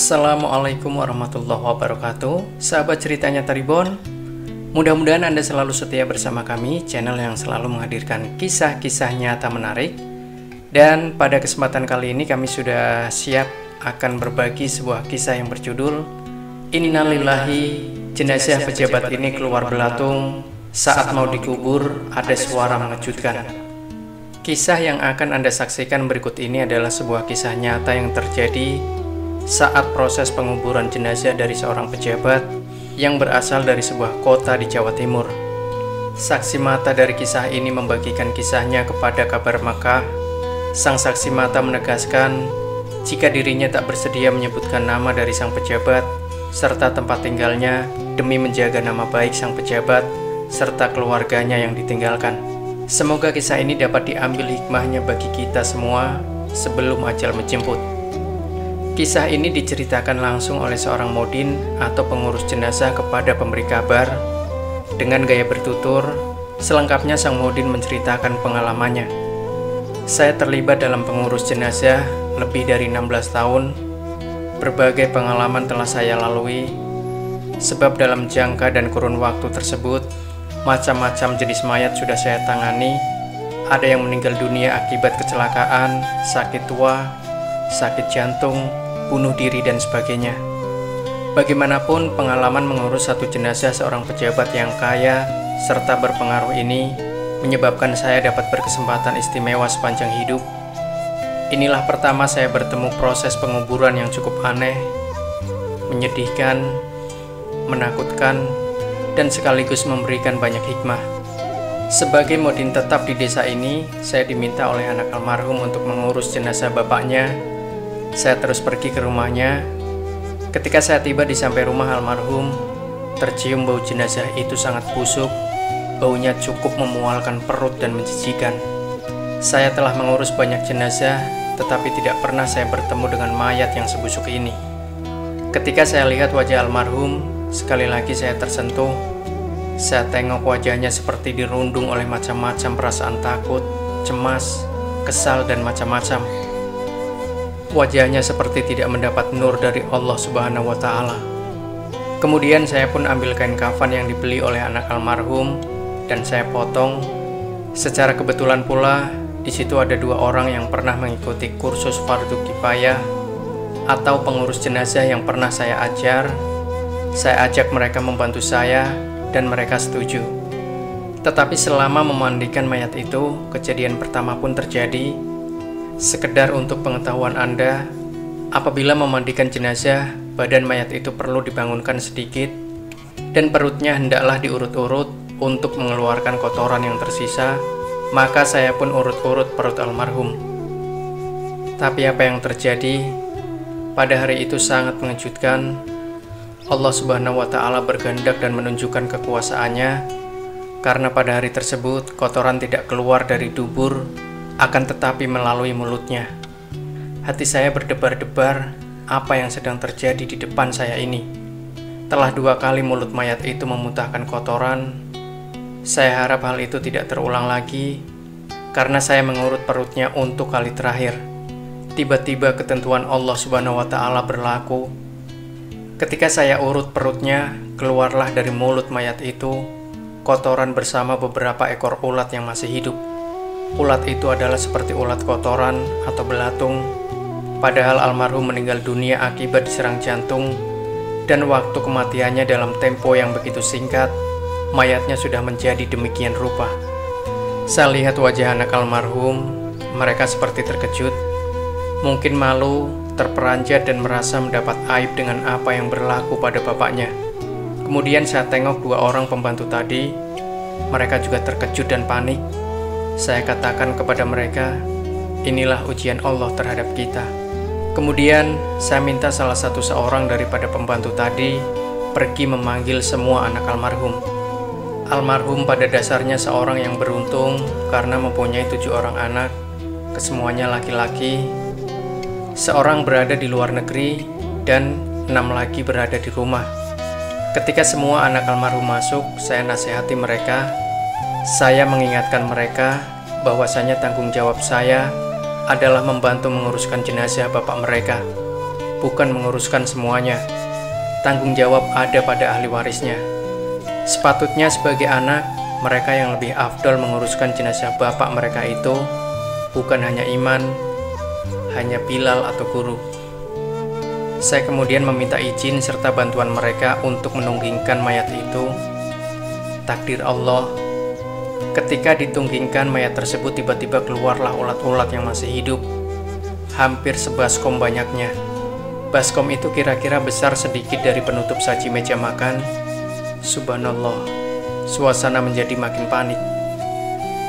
Assalamualaikum warahmatullahi wabarakatuh. Sahabat ceritanya Taribon, mudah-mudahan Anda selalu setia bersama kami, channel yang selalu menghadirkan kisah-kisah nyata menarik. Dan pada kesempatan kali ini kami sudah siap akan berbagi sebuah kisah yang berjudul Innalillahi, jenazah pejabat ini keluar belatung, saat mau dikubur ada suara mengejutkan. Kisah yang akan Anda saksikan berikut ini adalah sebuah kisah nyata yang terjadi saat proses penguburan jenazah dari seorang pejabat yang berasal dari sebuah kota di Jawa Timur. Saksi mata dari kisah ini membagikan kisahnya kepada kabar Makkah. Sang saksi mata menegaskan jika dirinya tak bersedia menyebutkan nama dari sang pejabat serta tempat tinggalnya demi menjaga nama baik sang pejabat serta keluarganya yang ditinggalkan. Semoga kisah ini dapat diambil hikmahnya bagi kita semua sebelum ajal menjemput. Kisah ini diceritakan langsung oleh seorang modin atau pengurus jenazah kepada pemberi kabar. Dengan gaya bertutur, selengkapnya sang modin menceritakan pengalamannya. Saya terlibat dalam pengurus jenazah lebih dari 16 tahun. Berbagai pengalaman telah saya lalui, sebab dalam jangka dan kurun waktu tersebut, macam-macam jenis mayat sudah saya tangani. Ada yang meninggal dunia akibat kecelakaan, sakit tua, sakit jantung, bunuh diri, dan sebagainya. Bagaimanapun, pengalaman mengurus satu jenazah seorang pejabat yang kaya serta berpengaruh ini menyebabkan saya dapat berkesempatan istimewa sepanjang hidup. Inilah pertama saya bertemu proses penguburan yang cukup aneh, menyedihkan, menakutkan, dan sekaligus memberikan banyak hikmah. Sebagai modin tetap di desa ini, saya diminta oleh anak almarhum untuk mengurus jenazah bapaknya. Saya terus pergi ke rumahnya. Ketika saya tiba di sampai rumah almarhum, tercium bau jenazah itu sangat busuk. Baunya cukup memualkan perut dan menjijikan. Saya telah mengurus banyak jenazah, tetapi tidak pernah saya bertemu dengan mayat yang sebusuk ini. Ketika saya lihat wajah almarhum, sekali lagi saya tersentuh. Saya tengok wajahnya seperti dirundung oleh macam-macam perasaan takut, cemas, kesal, dan macam-macam. Wajahnya seperti tidak mendapat nur dari Allah Subhanahu wa Ta'ala. Kemudian saya pun ambil kain kafan yang dibeli oleh anak almarhum dan saya potong. Secara kebetulan pula di situ ada dua orang yang pernah mengikuti kursus fardu kifayah atau pengurus jenazah yang pernah saya ajar. Saya ajak mereka membantu saya dan mereka setuju. Tetapi selama memandikan mayat itu, kejadian pertama pun terjadi. Sekedar untuk pengetahuan Anda, apabila memandikan jenazah, badan mayat itu perlu dibangunkan sedikit dan perutnya hendaklah diurut-urut untuk mengeluarkan kotoran yang tersisa. Maka saya pun urut-urut perut almarhum. Tapi apa yang terjadi? Pada hari itu sangat mengejutkan. Allah Subhanahu wa Ta'ala berkehendak dan menunjukkan kekuasaannya, karena pada hari tersebut kotoran tidak keluar dari dubur, akan tetapi melalui mulutnya. Hati saya berdebar-debar, apa yang sedang terjadi di depan saya ini. Telah 2 kali mulut mayat itu memuntahkan kotoran. Saya harap hal itu tidak terulang lagi, karena saya mengurut perutnya untuk kali terakhir. Tiba-tiba ketentuan Allah Subhanahu wa Ta'ala berlaku. Ketika saya urut perutnya, keluarlah dari mulut mayat itu kotoran bersama beberapa ekor ulat yang masih hidup. Ulat itu adalah seperti ulat kotoran atau belatung. Padahal almarhum meninggal dunia akibat diserang jantung, dan waktu kematiannya dalam tempo yang begitu singkat, mayatnya sudah menjadi demikian rupa. Saya lihat wajah anak almarhum, mereka seperti terkejut, mungkin malu, terperanjat, dan merasa mendapat aib dengan apa yang berlaku pada bapaknya. Kemudian saya tengok 2 orang pembantu tadi, mereka juga terkejut dan panik. Saya katakan kepada mereka, inilah ujian Allah terhadap kita. Kemudian saya minta salah satu seorang daripada pembantu tadi pergi memanggil semua anak almarhum. Almarhum pada dasarnya seorang yang beruntung karena mempunyai 7 orang anak, kesemuanya laki-laki. Seorang berada di luar negeri dan 6 lagi berada di rumah. Ketika semua anak almarhum masuk, saya nasihati mereka. Saya mengingatkan mereka bahwasanya tanggung jawab saya adalah membantu menguruskan jenazah bapak mereka. bukan menguruskan semuanya. Tanggung jawab ada pada ahli warisnya. Sepatutnya sebagai anak, mereka yang lebih afdal menguruskan jenazah bapak mereka itu bukan hanya iman, hanya Bilal atau guru. Saya kemudian meminta izin serta bantuan mereka untuk menunggingkan mayat itu. Takdir Allah, ketika ditunggingkan mayat tersebut tiba-tiba keluarlah ulat-ulat yang masih hidup. Hampir sebaskom banyaknya. Baskom itu kira-kira besar sedikit dari penutup saji meja makan. Subhanallah, suasana menjadi makin panik.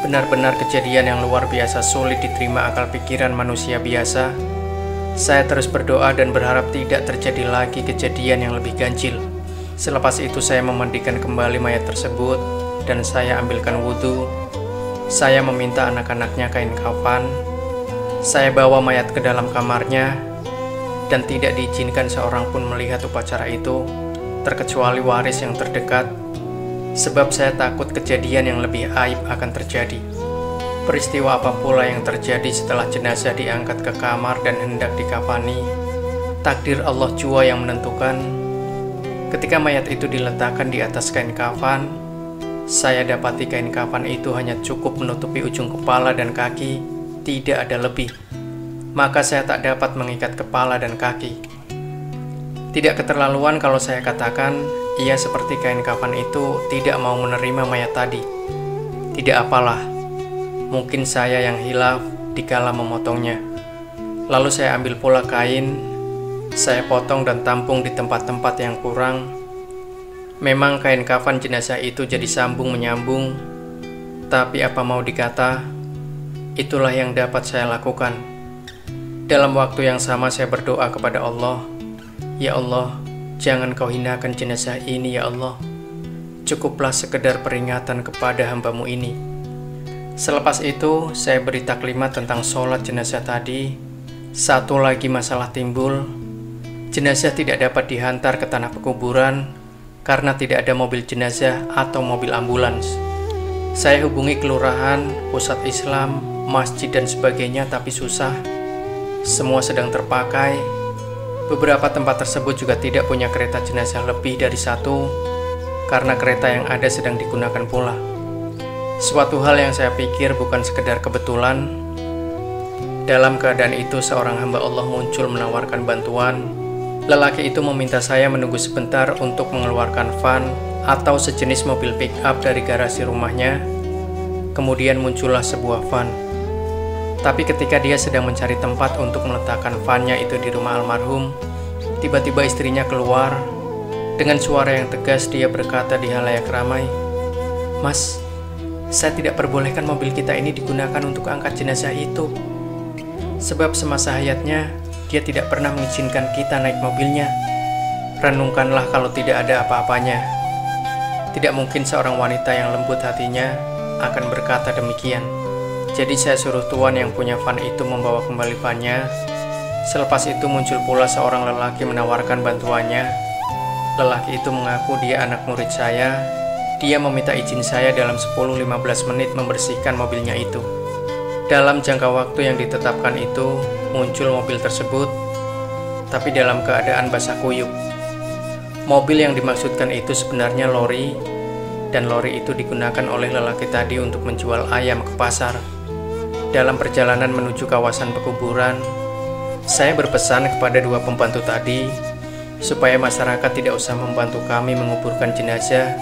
Benar-benar kejadian yang luar biasa sulit diterima akal pikiran manusia biasa. Saya terus berdoa dan berharap tidak terjadi lagi kejadian yang lebih ganjil. Selepas itu saya memandikan kembali mayat tersebut dan saya ambilkan wudhu. Saya meminta anak-anaknya kain kafan. Saya bawa mayat ke dalam kamarnya dan tidak diizinkan seorang pun melihat upacara itu, terkecuali waris yang terdekat, sebab saya takut kejadian yang lebih aib akan terjadi. Peristiwa apa pula yang terjadi setelah jenazah diangkat ke kamar dan hendak dikafani, takdir Allah jua yang menentukan. Ketika mayat itu diletakkan di atas kain kafan, saya dapati kain kafan itu hanya cukup menutupi ujung kepala dan kaki, tidak ada lebih. Maka saya tak dapat mengikat kepala dan kaki. Tidak keterlaluan kalau saya katakan, ia seperti kain kafan itu tidak mau menerima mayat tadi. Tidak apalah, mungkin saya yang hilaf dikala memotongnya. Lalu saya ambil pula kain, saya potong dan tampung di tempat-tempat yang kurang. Memang kain kafan jenazah itu jadi sambung menyambung, tapi apa mau dikata, itulah yang dapat saya lakukan. Dalam waktu yang sama saya berdoa kepada Allah, ya Allah, jangan kau hinakan jenazah ini ya Allah. Cukuplah sekedar peringatan kepada hamba-Mu ini. Selepas itu saya beri taklimat tentang sholat jenazah tadi. Satu lagi masalah timbul. Jenazah tidak dapat dihantar ke tanah pekuburan karena tidak ada mobil jenazah atau mobil ambulans. Saya hubungi kelurahan, pusat Islam, masjid dan sebagainya, tapi susah. Semua sedang terpakai. Beberapa tempat tersebut juga tidak punya kereta jenazah lebih dari satu, karena kereta yang ada sedang digunakan pula. Suatu hal yang saya pikir bukan sekedar kebetulan. Dalam keadaan itu seorang hamba Allah muncul menawarkan bantuan. Lelaki itu meminta saya menunggu sebentar untuk mengeluarkan van atau sejenis mobil pick up dari garasi rumahnya. Kemudian muncullah sebuah van. Tapi ketika dia sedang mencari tempat untuk meletakkan vannya itu di rumah almarhum, tiba-tiba istrinya keluar. Dengan suara yang tegas dia berkata di halayak ramai, "Mas, saya tidak perbolehkan mobil kita ini digunakan untuk angkat jenazah itu. Sebab semasa hayatnya, dia tidak pernah mengizinkan kita naik mobilnya. Renungkanlah kalau tidak ada apa-apanya." Tidak mungkin seorang wanita yang lembut hatinya akan berkata demikian. Jadi saya suruh tuan yang punya van itu membawa kembali vannya. Selepas itu muncul pula seorang lelaki menawarkan bantuannya. Lelaki itu mengaku dia anak murid saya. Dia meminta izin saya dalam 10-15 menit membersihkan mobilnya itu. Dalam jangka waktu yang ditetapkan itu, muncul mobil tersebut, tapi dalam keadaan basah kuyup. Mobil yang dimaksudkan itu sebenarnya lori, dan lori itu digunakan oleh lelaki tadi untuk menjual ayam ke pasar. Dalam perjalanan menuju kawasan pekuburan, saya berpesan kepada dua pembantu tadi supaya masyarakat tidak usah membantu kami menguburkan jenazah.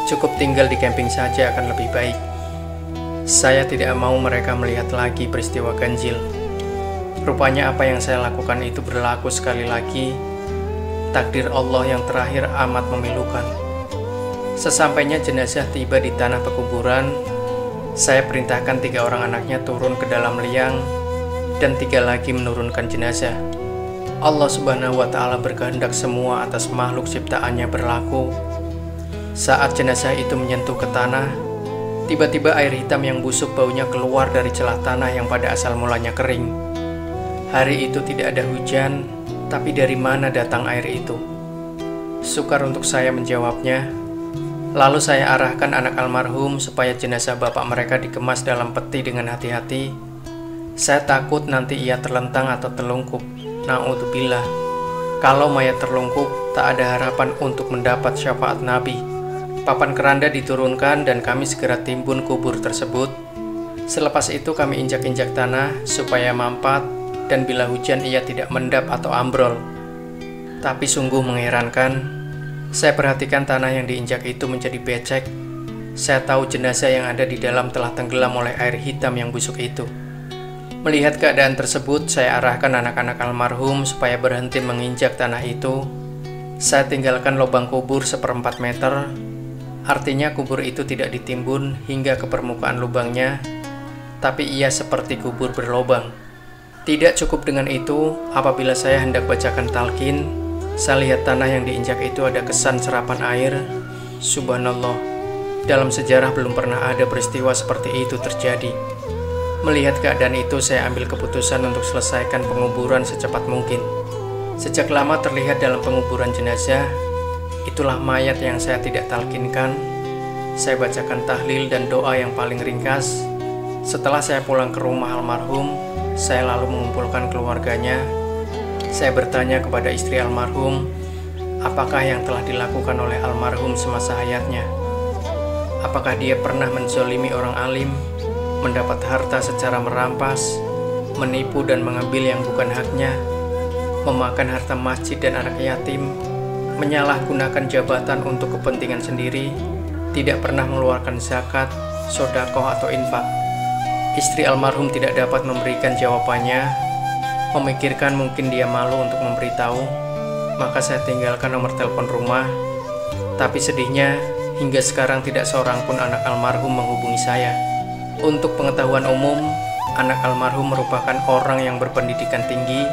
Cukup tinggal di camping saja akan lebih baik. Saya tidak mau mereka melihat lagi peristiwa ganjil. Rupanya apa yang saya lakukan itu berlaku sekali lagi. Takdir Allah yang terakhir amat memilukan. Sesampainya jenazah tiba di tanah pekuburan, saya perintahkan 3 orang anaknya turun ke dalam liang dan 3 lagi menurunkan jenazah. Allah Subhanahu wa Ta'ala berkehendak semua atas makhluk ciptaannya berlaku. Saat jenazah itu menyentuh ke tanah, tiba-tiba air hitam yang busuk baunya keluar dari celah tanah yang pada asal mulanya kering. Hari itu tidak ada hujan, tapi dari mana datang air itu? Sukar untuk saya menjawabnya. Lalu saya arahkan anak almarhum supaya jenazah bapak mereka dikemas dalam peti dengan hati-hati. Saya takut nanti ia terlentang atau terlungkup. Na'udzubillah. Kalau mayat terlungkup, tak ada harapan untuk mendapat syafaat Nabi. Papan keranda diturunkan dan kami segera timbun kubur tersebut. Selepas itu kami injak-injak tanah supaya mampat dan bila hujan ia tidak mendap atau ambrol. Tapi sungguh mengherankan, saya perhatikan tanah yang diinjak itu menjadi becek. Saya tahu jenazah yang ada di dalam telah tenggelam oleh air hitam yang busuk itu. Melihat keadaan tersebut, saya arahkan anak-anak almarhum supaya berhenti menginjak tanah itu. Saya tinggalkan lubang kubur 1/4 meter. Artinya kubur itu tidak ditimbun hingga ke permukaan lubangnya, tapi ia seperti kubur berlobang. Tidak cukup dengan itu, apabila saya hendak bacakan talqin, saya lihat tanah yang diinjak itu ada kesan serapan air. Subhanallah, dalam sejarah belum pernah ada peristiwa seperti itu terjadi. Melihat keadaan itu, saya ambil keputusan untuk selesaikan penguburan secepat mungkin. Sejak lama terlihat dalam penguburan jenazah, itulah mayat yang saya tidak talqinkan. Saya bacakan tahlil dan doa yang paling ringkas. Setelah saya pulang ke rumah almarhum, saya lalu mengumpulkan keluarganya. Saya bertanya kepada istri almarhum, apakah yang telah dilakukan oleh almarhum semasa hayatnya? Apakah dia pernah menzolimi orang alim, mendapat harta secara merampas, menipu dan mengambil yang bukan haknya, memakan harta masjid dan anak yatim, menyalahgunakan jabatan untuk kepentingan sendiri, tidak pernah mengeluarkan zakat, sedekah atau infak? Istri almarhum tidak dapat memberikan jawabannya. Memikirkan mungkin dia malu untuk memberitahu, maka saya tinggalkan nomor telepon rumah. Tapi sedihnya, hingga sekarang tidak seorang pun anak almarhum menghubungi saya. Untuk pengetahuan umum, anak almarhum merupakan orang yang berpendidikan tinggi,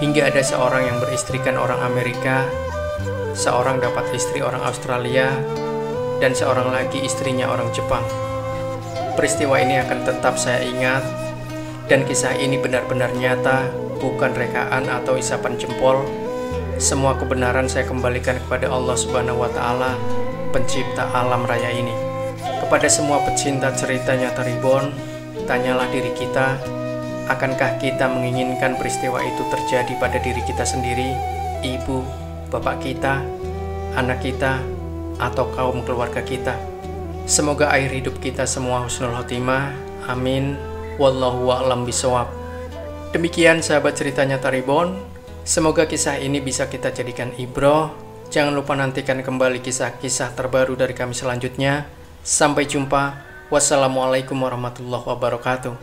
hingga ada seorang yang beristrikan orang Amerika, seorang dapat istri orang Australia, dan seorang lagi istrinya orang Jepang. Peristiwa ini akan tetap saya ingat, dan kisah ini benar-benar nyata, bukan rekaan atau isapan jempol. Semua kebenaran saya kembalikan kepada Allah Subhanahu wa Ta'ala, pencipta alam raya ini. Kepada semua pecinta cerita nyata Reborn, tanyalah diri kita, akankah kita menginginkan peristiwa itu terjadi pada diri kita sendiri, ibu, bapak kita, anak kita, atau kaum keluarga kita? Semoga akhir hidup kita semua husnul khotimah. Amin. Wallahu a'lam bishawab. Demikian sahabat cerita nyata Reborn. Semoga kisah ini bisa kita jadikan ibroh. Jangan lupa nantikan kembali kisah-kisah terbaru dari kami selanjutnya. Sampai jumpa. Wassalamualaikum warahmatullahi wabarakatuh.